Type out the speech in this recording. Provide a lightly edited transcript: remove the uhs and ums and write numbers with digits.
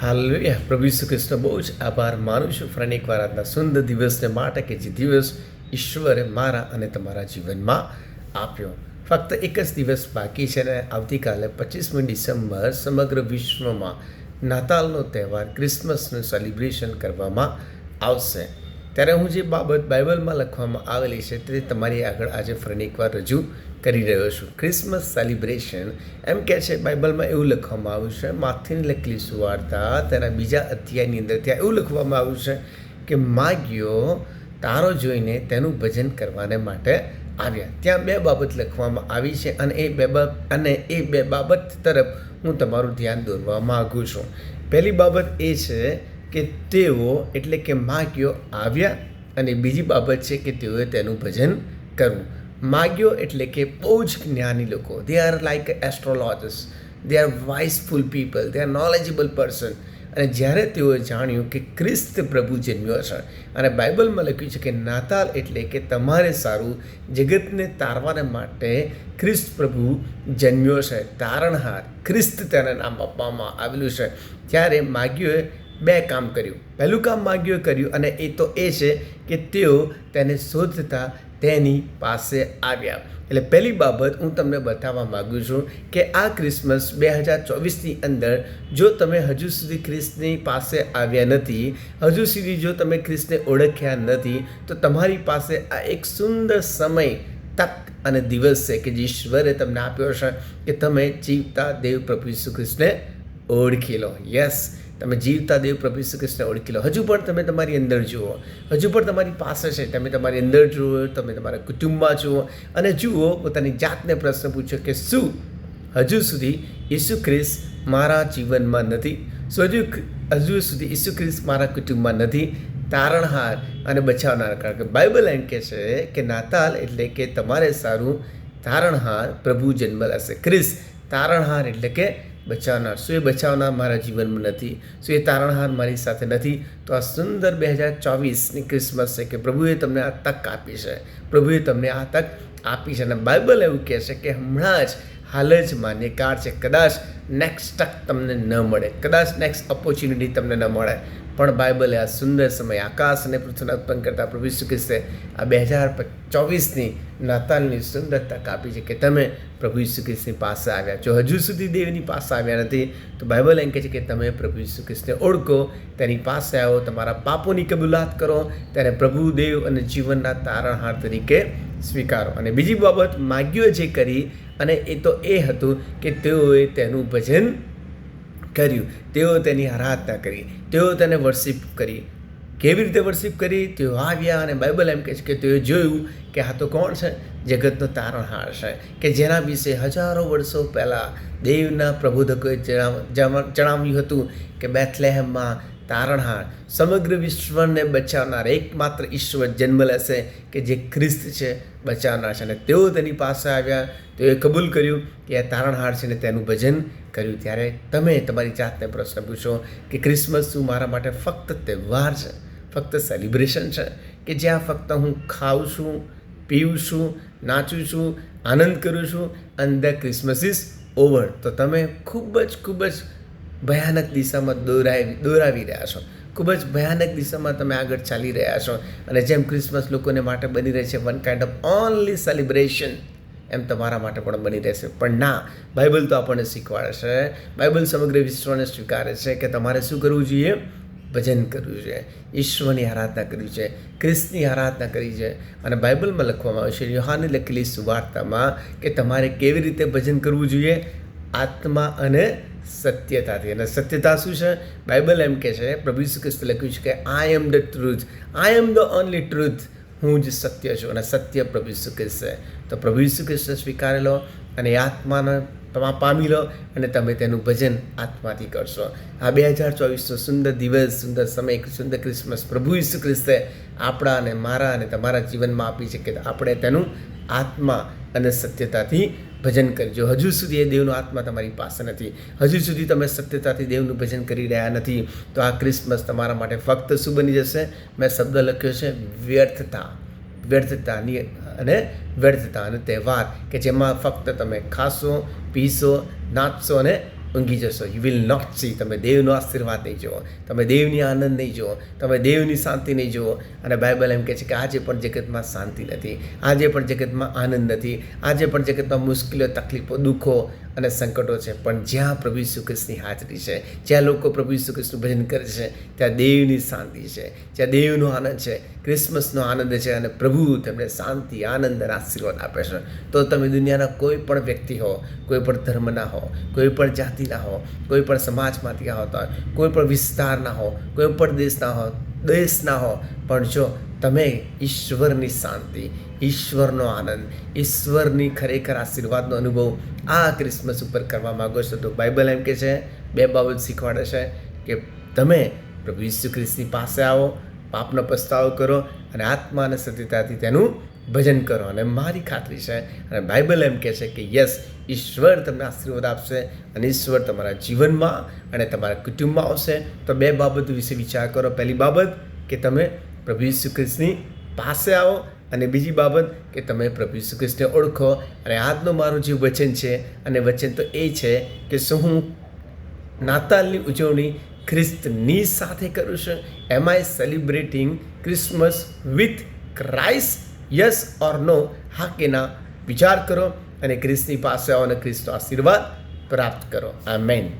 Hallelujah. પ્રભુ ઈસુ ખ્રિસ્તનો બહુ જ આભાર માનું છું ફરી એકવાર આજના સુંદર દિવસને માટે કે જે દિવસ ઈશ્વરે મારા અને તમારા જીવનમાં આપ્યો. ફક્ત એક જ દિવસ બાકી છે ને આવતીકાલે 25મી ડિસેમ્બર સમગ્ર વિશ્વમાં નાતાલનો તહેવાર ક્રિસમસનું સેલિબ્રેશન કરવામાં આવશે. ત્યારે હું જે બાબત બાઇબલમાં લખવામાં આવેલી છે તે તમારી આગળ આજે ફરી એકવાર રજૂ કરી રહ્યો છું. ક્રિસમસ સેલિબ્રેશન એમ કહે છે, બાઇબલમાં એવું લખવામાં આવ્યું છે, માથીની લખેલી સુવાર્તા તેના 2 અધ્યાયની અંદર ત્યાં એવું લખવામાં આવ્યું છે કે માગ્યો તારો જોઈને તેનું ભજન કરવાને માટે આવ્યા. ત્યાં 2 બાબત લખવામાં આવી છે અને એ બે બાબત તરફ હું તમારું ધ્યાન દોરવા માગું છું. પહેલી બાબત એ છે કે તેઓ એટલે કે માગ્યો આવ્યા, અને બીજી બાબત છે કે તેઓએ તેનું ભજન કરવું. માગ્યો એટલે કે બહુ જ જ્ઞાની લોકો, they are like astrologers, they are wiseful people, they are knowledgeable person. અને જ્યારે તેઓએ જાણ્યું કે ખ્રિસ્ત પ્રભુ જન્મ્યો છે, અને બાઇબલમાં લખ્યું છે કે નાતાલ એટલે કે તમારે સારું જગતને તારવાને માટે ખ્રિસ્ત પ્રભુ જન્મ્યો છે, તારણહાર ખ્રિસ્ત તેને નામ આપવામાં આવેલું છે. ત્યારે માગ્યોએ 2 કામ કર્યું. પહેલું કામ માગ્યોએ કર્યું, અને એ તો એ છે કે તેઓ તેને શોધતા તેની પાસે આવ્યા. એટલે પહેલી બાબત હું તમને બતાવવા માગું છું કે આ ક્રિસમસ 2024ની અંદર જો તમે હજુ સુધી ખ્રિસ્તની પાસે આવ્યા નથી, હજુ સુધી જો તમે ખ્રિસ્તને ઓળખ્યા નથી, તો તમારી પાસે આ એક સુંદર સમય, તક અને દિવસ છે કે જે ઈશ્વરે તમને આપ્યો છે કે તમે જીવતા દેવ પ્રભુ ઈસુ ખ્રિસ્તને ઓળખી લો. યસ, તમે જીવતા દેવ પ્રભુ ઈસુ ખ્રિસ્તને ઓળખી લો. હજુ પણ તમે તમારી અંદર જુઓ, હજુ પણ તમારી પાસે છે, તમે તમારી અંદર જુઓ, તમે તમારા કુટુંબમાં જુઓ અને જુઓ, પોતાની જાતને પ્રશ્ન પૂછો કે શું હજુ સુધી ઈસુ ખ્રિસ્ત મારા જીવનમાં નથી? હજુ સુધી ઈસુ ખ્રિસ્ત મારા કુટુંબમાં નથી? તારણહાર અને બચાવનાર. કારણ કે બાઇબલ એમ કહે છે કે નાતાલ એટલે કે તમારે સારું તારણહાર પ્રભુ જન્મ લેશે. ખ્રિસ્ત તારણહાર એટલે કે બચાવનાર. શું એ બચાવનાર મારા જીવનમાં નથી? શું એ તારણહાર મારી સાથે નથી? તો આ સુંદર 2024ની ક્રિસમસ છે કે પ્રભુએ તમને આ તક આપી છે. પ્રભુએ તમને આ તક આપી છે. અને બાઇબલ એવું કહે છે કે હમણાં જ હાલ જ માન્ય કાળ છે. કદાચ નેક્સ્ટ તક તમને ન મળે, કદાચ નેક્સ્ટ ઓપોર્ચ્યુનિટી તમને ન મળે, પણ બાઇબલે આ સુંદર સમય આકાશ અને પૃથ્વીને ઉત્પન્ન કરતા પ્રભુ ઈસુ ખ્રિસ્તે આ 2024ની નાતાલની સુંદર તક આપી છે કે તમે પ્રભુ ઈસુ ખ્રિસ્તની પાસે આવ્યા. જો હજુ સુધી દેવની પાસે આવ્યા નથી, તો બાઇબલ એમ કહે છે કે તમે પ્રભુ ઈસુ ખ્રિસ્તને ઓળખો, તેની પાસે આવો, તમારા પાપોની કબૂલાત કરો, તેને પ્રભુ દેવ અને જીવનના તારણહાર તરીકે સ્વીકારો. અને બીજી બાબત માગ્યો જે કરી, અને એ તો એ હતું કે તેઓએ તેનું ભજન કર્યું, તેઓ તેની આરાધના કરી, તેઓ તેને વર્શિપ કરી. કેવી રીતે વર્શિપ કરી? તેઓ આવ્યા અને બાઇબલ એમ કહે છે કે તેઓએ જોયું કે આ તો કોણ છે? જગતનો તારણહાર છે, કે જેના વિશે હજારો વર્ષો પહેલાં દેવના પ્રબોધકોએ જણાવ્યું હતું કે બેથલેહેમમાં તારણહાર, સમગ્ર વિશ્વને બચાવનાર એકમાત્ર ઈશ્વર જન્મ લેશે કે જે ખ્રિસ્ત છે, બચાવનાર છે. અને તેઓ તેની પાસે આવ્યા, તેઓએ કબૂલ કર્યું કે આ તારણહાર છે ને તેનું ભજન કર્યું. ત્યારે તમે તમારી જાતને પ્રશ્ન પૂછો કે ક્રિસમસ શું મારા માટે ફક્ત તહેવાર છે, ફક્ત સેલિબ્રેશન છે, કે જ્યાં ફક્ત હું ખાઉં છું, પીવું છું, નાચું છું, આનંદ કરું છું અને ધ ક્રિસમસ ઇઝ ઓવર? તો તમે ખૂબ જ ભયાનક દિશામાં દોરાવી રહ્યા છો. ખૂબ જ ભયાનક દિશામાં તમે આગળ ચાલી રહ્યા છો. અને જેમ ક્રિસમસ લોકોને માટે બની રહે છે one kind of only celebration, એમ તમારા માટે પણ બની રહેશે. પણ ના, બાઇબલ તો આપણને શીખવાડે છે, બાઇબલ સમગ્ર વિશ્વને સ્વીકારે છે કે તમારે શું કરવું જોઈએ? ભજન કરવું જોઈએ, ઈશ્વરની આરાધના કરવી છે, ખ્રિસ્તની આરાધના કરવી છે. અને બાઇબલમાં લખવામાં આવ્યું છે, યોહાનની લખેલી સુવાર્તામાં, કે તમારે કેવી રીતે ભજન કરવું જોઈએ? આત્મા અને સત્યતાથી. અને સત્યતા શું છે? બાઇબલ એમ કહે છે, પ્રભુ ઈસુ ખ્રિસ્તે લખ્યું છે કે I am the truth, I am the only truth, હું જ સત્ય છું. અને સત્ય પ્રભુ ઈસુ ખ્રિસ્ત છે. તો પ્રભુ ઈસુ ખ્રિસ્તને સ્વીકારી લો અને આત્માને પામી લો, અને તમે તેનું ભજન આત્માથી કરશો. આ 2024નો સુંદર દિવસ, સુંદર સમય, સુંદર ક્રિસમસ પ્રભુ ઈસુ ખ્રિસ્તે આપણા અને મારા અને તમારા જીવનમાં આપી છે કે આપણે તેનું આત્મા અને સત્યતાથી ભજન કરજો. હજુ સુધી એ દેવનો આત્મા તમારી પાસે નથી, હજુ સુધી તમે સત્યતાથી દેવનું ભજન કરી રહ્યા નથી, તો આ ક્રિસમસ તમારા માટે ફક્ત શું બની જશે? મેં શબ્દ લખ્યો છે વ્યર્થતા અને તહેવાર, કે જેમાં ફક્ત તમે ખાશો, પીશો, નાચશો અને ઊંઘી જશો. You will not see. તમે દેવનો આશીર્વાદ નહીં જુઓ, તમે દેવની આનંદ નહીં જુઓ, તમે દેવની શાંતિ નહીં જુઓ. અને બાઇબલ એમ કહે છે કે આજે પણ જગતમાં શાંતિ નથી, આજે પણ જગતમાં આનંદ નથી, આજે પણ જગતમાં મુશ્કેલીઓ, તકલીફો, દુઃખો અને સંકટો છે. પણ જ્યાં પ્રભુ ઈસુ ખ્રિસ્તની હાજરી છે, જ્યાં લોકો પ્રભુ ઈસુ ખ્રિસ્તનું ભજન કરે છે, ત્યાં દેવની શાંતિ છે, જ્યાં દેવનો આનંદ છે, ક્રિસમસનો આનંદ છે. અને પ્રભુ તેમને શાંતિ, આનંદ અને આશીર્વાદ આપે છે. તો તમે દુનિયાના કોઈ પણ વ્યક્તિ હો, કોઈ પણ ધર્મના હો, કોઈ પણ જાતિના હો, કોઈ પણ સમાજમાંથી આવતા હોય, કોઈ પણ વિસ્તારના હો, કોઈ પણ દેશના હો, પણ જો તમે ઈશ્વરની શાંતિ, ઈશ્વરનો આનંદ, ઈશ્વરની ખરેખર આશીર્વાદનો અનુભવ આ ક્રિસમસ ઉપર કરવા માગો છો, તો બાઇબલ એમ કહે છે, 2 બાબત શીખવાડે છે કે તમે પ્રભુ ઈસુ ખ્રિસ્તની પાસે આવો, પાપનો પસ્તાવો કરો અને આત્મા અને સત્યતાથી તેનું ભજન કરો. અને મારી ખાતરી છે અને બાઇબલ એમ કહે છે કે યસ, ઈશ્વર તમને આશીર્વાદ આપશે અને ઈશ્વર તમારા જીવનમાં અને તમારા કુટુંબમાં આવશે. તો 2 બાબતો વિશે વિચાર કરો. પહેલી બાબત કે તમે પ્રભુ ઈસુ ખ્રિસ્તની પાસે આવો, અને બીજી બાબત કે તમે પ્રભુ ઈસુ ખ્રિસ્તને ઓળખો. અને આજનું મારું જે વચન છે, અને વચન તો એ છે કે શું હું નાતાલની ઉજવણી ખ્રિસ્તની સાથે કરું છું? Am I celebrating Christmas with Christ? Yes or no? હા કે ના? વિચાર કરો અને ખ્રિસ્તની પાસે આવો અને ખ્રિસ્તનો આશીર્વાદ પ્રાપ્ત કરો. આમેન.